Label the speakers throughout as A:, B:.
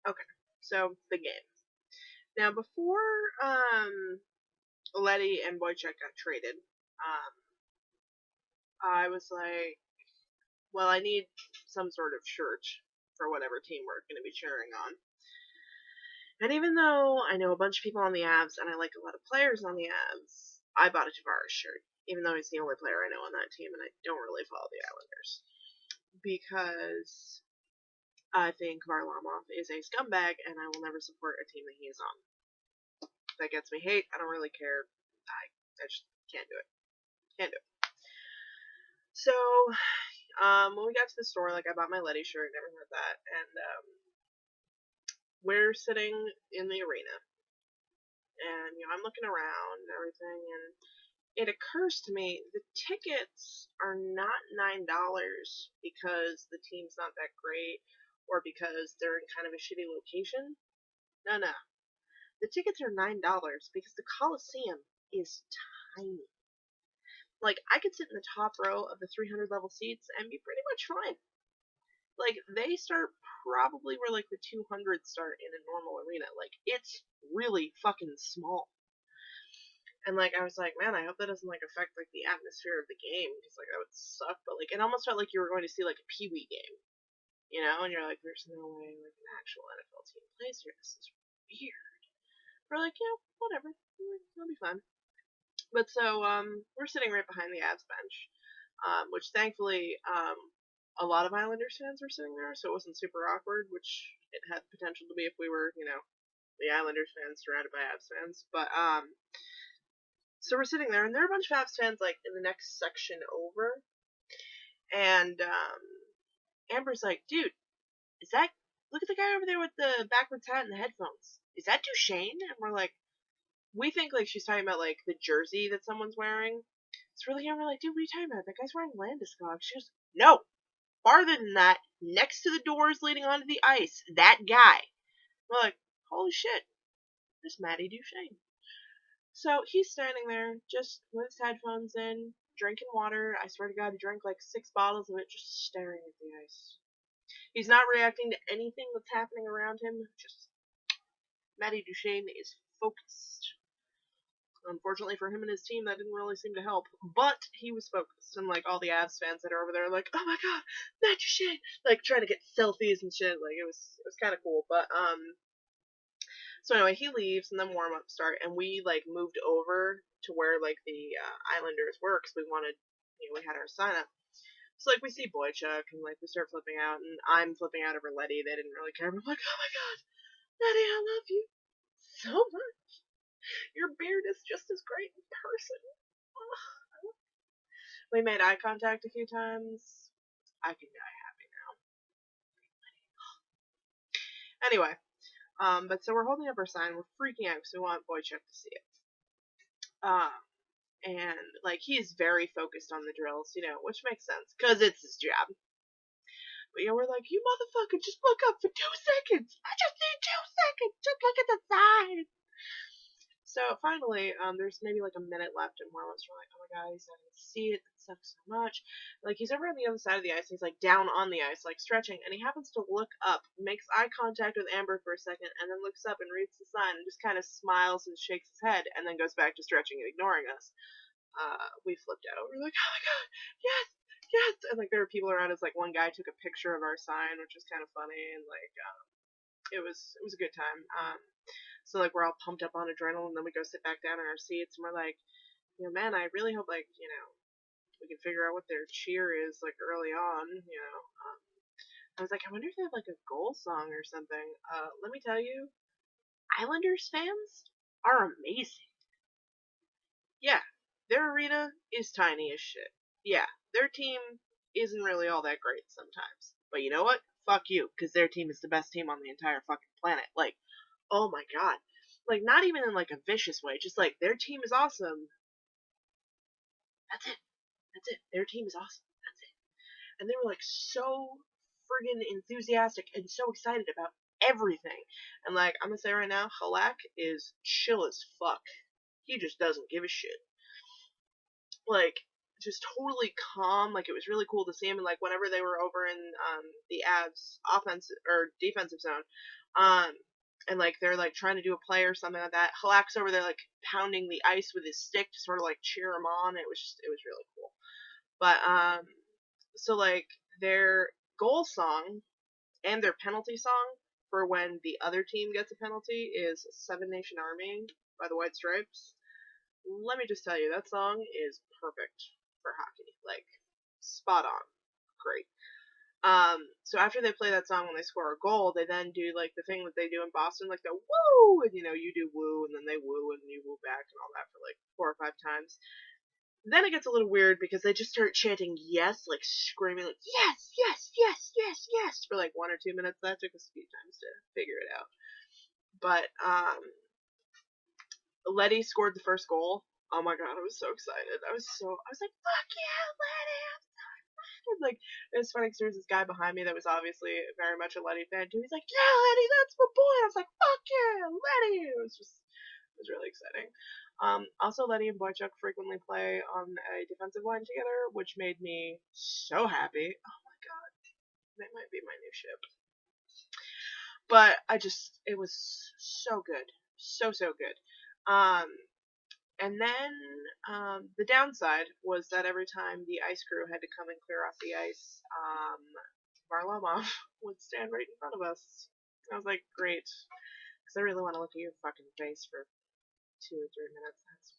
A: Okay, so the game. Now, before Letty and Wojciech got traded, I was like, well, I need some sort of shirt for whatever team we're going to be cheering on. And even though I know a bunch of people on the Avs and I like a lot of players on the Avs, I bought a Tavares shirt, even though he's the only player I know on that team and I don't really follow the Islanders. Because I think Varlamov is a scumbag and I will never support a team that he is on. That gets me hate. I don't really care. I just can't do it. Can't do it. So, when we got to the store, like, I bought my Letty shirt and everything like that, and, we're sitting in the arena, and, I'm looking around and everything, and it occurs to me the tickets are not $9 because the team's not that great, or because they're in kind of a shitty location. No, no. The tickets are $9 because the Coliseum is tiny. Like, I could sit in the top row of the 300 level seats and be pretty much fine. Like, they start probably where, like, the 200s start in a normal arena. Like, it's really fucking small. And, like, I was like, man, I hope that doesn't, like, affect, like, the atmosphere of the game, because, like, that would suck. But, like, it almost felt like you were going to see, like, a Pee Wee game. And you're like, there's no way, like, an actual NFL team plays here. This is weird. We're like, yeah, whatever. It'll be fun. But so, we're sitting right behind the Avs bench, which thankfully, a lot of Islanders fans were sitting there, so it wasn't super awkward, which it had potential to be if we were, the Islanders fans surrounded by Avs fans. But, so we're sitting there, and there are a bunch of Avs fans, like, in the next section over, and, Amber's like, dude, is that, look at the guy over there with the backwards hat and the headphones. Is that Duchesne? And we're like, we think, like, she's talking about, like, the jersey that someone's wearing. It's really young. We're like, dude, what are you talking about? That guy's wearing Landeskog. She goes, no, farther than that, next to the doors leading onto the ice, that guy. We're like, holy shit, there's Matty Duchesne. So he's standing there, just with his headphones in, drinking water. I swear to God, he drank like 6 bottles of it, just staring at the ice. He's not reacting to anything that's happening around him. Just Matty Duchesne is focused. Unfortunately for him and his team, that didn't really seem to help. But he was focused, and like all the Avs fans that are over there, are like, oh my god, Matt Duchesne, like trying to get selfies and shit. Like it was kind of cool. But so anyway, he leaves, and then warm up start, and we like moved over to where like the Islanders were, because we wanted, we had our sign up. So like we see Boychuk, and like we start flipping out, and I'm flipping out over Letty. They didn't really care. But I'm like, oh my god, Letty, I love you so much. Your beard is just as great in person. We made eye contact a few times. I can die happy now. Anyway, but so we're holding up our sign. We're freaking out because we want Boychuk to see it. And like he's very focused on the drills, which makes sense because it's his job. But we're like, you motherfucker, just look up for 2 seconds. I just need 2 seconds. Just look at the sign. So finally, there's maybe like a minute left, and Marlon's like, oh my god, he's not gonna see it. That sucks so much. Like he's over on the other side of the ice, and he's like down on the ice, like stretching, and he happens to look up, makes eye contact with Amber for a second, and then looks up and reads the sign, and just kind of smiles and shakes his head, and then goes back to stretching and ignoring us. We flipped out. We're like, oh my god, yes, yes, and like there were people around us. Like one guy took a picture of our sign, which was kind of funny, and like it was a good time. So like we're all pumped up on adrenaline, and then we go sit back down in our seats, and we're like, man, I really hope like we can figure out what their cheer is like early on. I was like, I wonder if they have like a goal song or something. Let me tell you, Islanders fans are amazing. Yeah, their arena is tiny as shit. Yeah, their team isn't really all that great sometimes. But you know what? Fuck you, because their team is the best team on the entire fucking planet. Like, oh my god. Like, not even in like a vicious way, just like their team is awesome. That's it. That's it. Their team is awesome. That's it. And they were like so friggin' enthusiastic and so excited about everything. And like, I'm gonna say right now, Halak is chill as fuck. He just doesn't give a shit. Like, just totally calm. Like, it was really cool to see him. And like whenever they were over in the Avs offensive or defensive zone, and like they're like trying to do a play or something like that, Halak's over there like pounding the ice with his stick to sort of like cheer him on. It was really cool. But so like their goal song and their penalty song for when the other team gets a penalty is Seven Nation Army by the White Stripes. Let me just tell you, that song is perfect for hockey. Like, spot on. Great. So after they play that song when they score a goal, they then do like the thing that they do in Boston, like the woo, and you know, you do woo, and then they woo, and you woo back, and all that for like 4 or 5 times. Then it gets a little weird because they just start chanting yes, like screaming, like yes, yes, yes, yes, yes, for like 1 or 2 minutes. That took us a few times to figure it out. But Letty scored the first goal. Oh my god, I was so excited. I was like, fuck yeah, Letty! I'm so excited. Like, it was funny because there was this guy behind me that was obviously very much a Letty fan too. He's like, yeah, Letty, that's my boy. I was like, fuck yeah, Letty! It was really exciting. Also, Letty and Boychuk frequently play on a defensive line together, which made me so happy. Oh my god, that might be my new ship. But it was so good, so good. And then the downside was that every time the ice crew had to come and clear off the ice, Varlamov would stand right in front of us. I was like, great, because I really want to look at your fucking face for 2 or 3 minutes. That's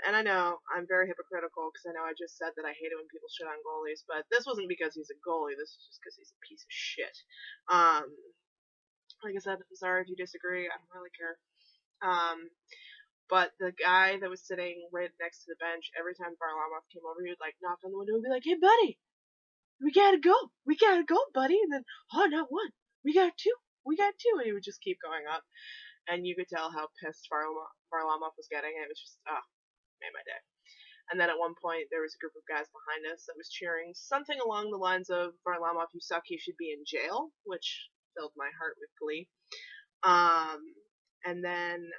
A: and I know I'm very hypocritical because I know I just said that I hate it when people shit on goalies, but this wasn't because he's a goalie. This is just because he's a piece of shit. Like I said, sorry if you disagree. I don't really care. But the guy that was sitting right next to the bench, every time Varlamov came over, he would like knock on the window and be like, "Hey, buddy, we gotta go, buddy." And then, oh, not one, we got two, and he would just keep going up, and you could tell how pissed Varlamov was getting. It was just, made my day. And then at one point, there was a group of guys behind us that was cheering something along the lines of, "Varlamov, you suck, you should be in jail," which filled my heart with glee. And then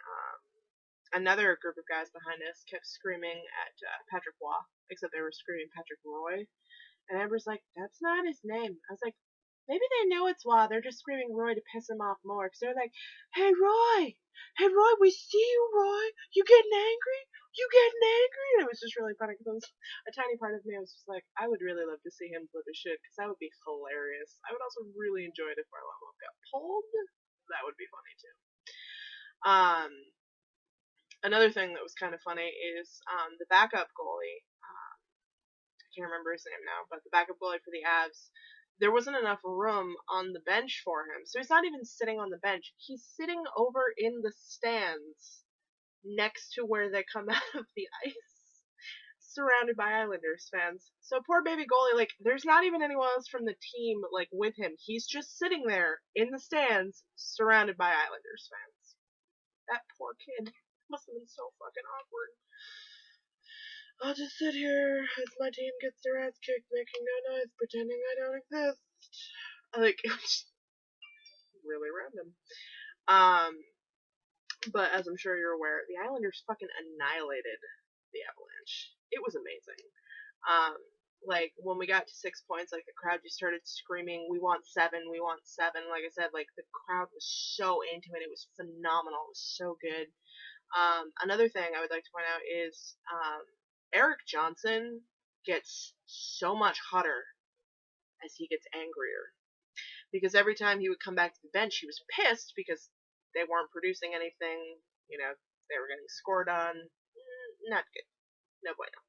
A: another group of guys behind us kept screaming at Patrick Waugh, except they were screaming Patrick Roy. And Amber's like, "That's not his name." I was like, maybe they know it's Waugh. They're just screaming Roy to piss him off more. Because they're like, "Hey, Roy! Hey, Roy, we see you, Roy! You getting angry? You getting angry?" And it was just really funny because a tiny part of me was just like, I would really love to see him flip his shit because that would be hilarious. I would also really enjoy it if Varlamov got pulled. That would be funny too. Another thing that was kind of funny is the backup goalie. I can't remember his name now, but the backup goalie for the Avs, there wasn't enough room on the bench for him. So he's not even sitting on the bench. He's sitting over in the stands next to where they come out of the ice, surrounded by Islanders fans. So poor baby goalie, like, there's not even anyone else from the team, like, with him. He's just sitting there in the stands, surrounded by Islanders fans. That poor kid must have been so fucking awkward. I'll just sit here as my team gets their ass kicked, making no noise, pretending I don't exist. Like, it was really random. But as I'm sure you're aware, the Islanders fucking annihilated the Avalanche. It was amazing. Like, when we got to 6 points, like, the crowd just started screaming, "We want 7, we want 7." Like I said, like, the crowd was so into it. It was phenomenal. It was so good. Another thing I would like to point out is, Erik Johnson gets so much hotter as he gets angrier. Because every time he would come back to the bench, he was pissed because they weren't producing anything. You know, they were getting scored on. Not good. No bueno.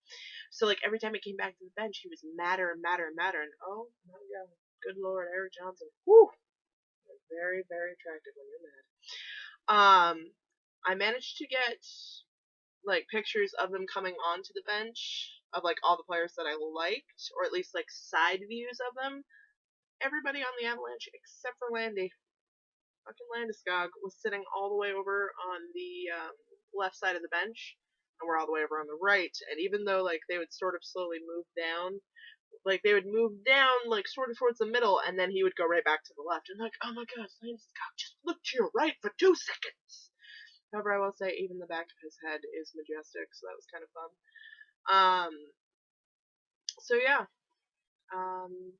A: So, like, every time he came back to the bench, he was madder and madder and madder. And, oh my god, good lord, Erik Johnson. Whew! Very, very attractive when you're mad. I managed to get, like, pictures of them coming onto the bench of, like, all the players that I liked, or at least, like, side views of them. Everybody on the Avalanche, except for Landy, fucking Landeskog, was sitting all the way over on the left side of the bench, and we're all the way over on the right. And even though, like, they would sort of slowly move down, like, they would move down, like, sort of towards the middle, and then he would go right back to the left. And, like, oh my gosh, Landeskog, just look to your right for 2 seconds! However, I will say even the back of his head is majestic, so that was kind of fun. Um, so yeah, um,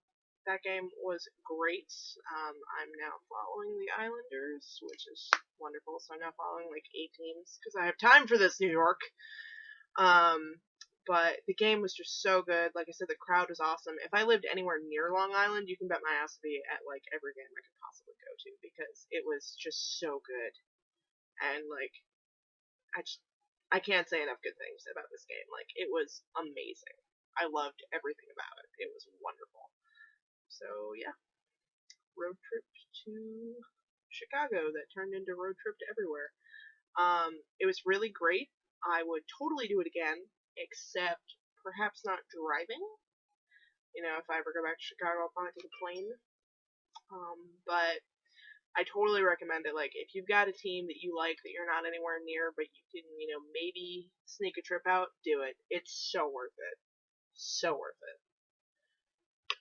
A: that game was great. I'm now following the Islanders, which is wonderful. So I'm now following like 8 teams because I have time for this, New York. Um, but the game was just so good. Like I said, the crowd was awesome. If I lived anywhere near Long Island, you can bet my ass to be at like every game I could possibly go to because it was just so good. And like I just I can't say enough good things about this game. Like it was amazing. I loved everything about it. It was wonderful. So yeah, road trip to Chicago that turned into road trip to everywhere. It was really great. I would totally do it again, except perhaps not driving. You know, if I ever go back to Chicago, I'll probably take a plane. But I totally recommend it. Like, if you've got a team that you like that you're not anywhere near, but you can, maybe sneak a trip out, do it. It's so worth it. So worth it.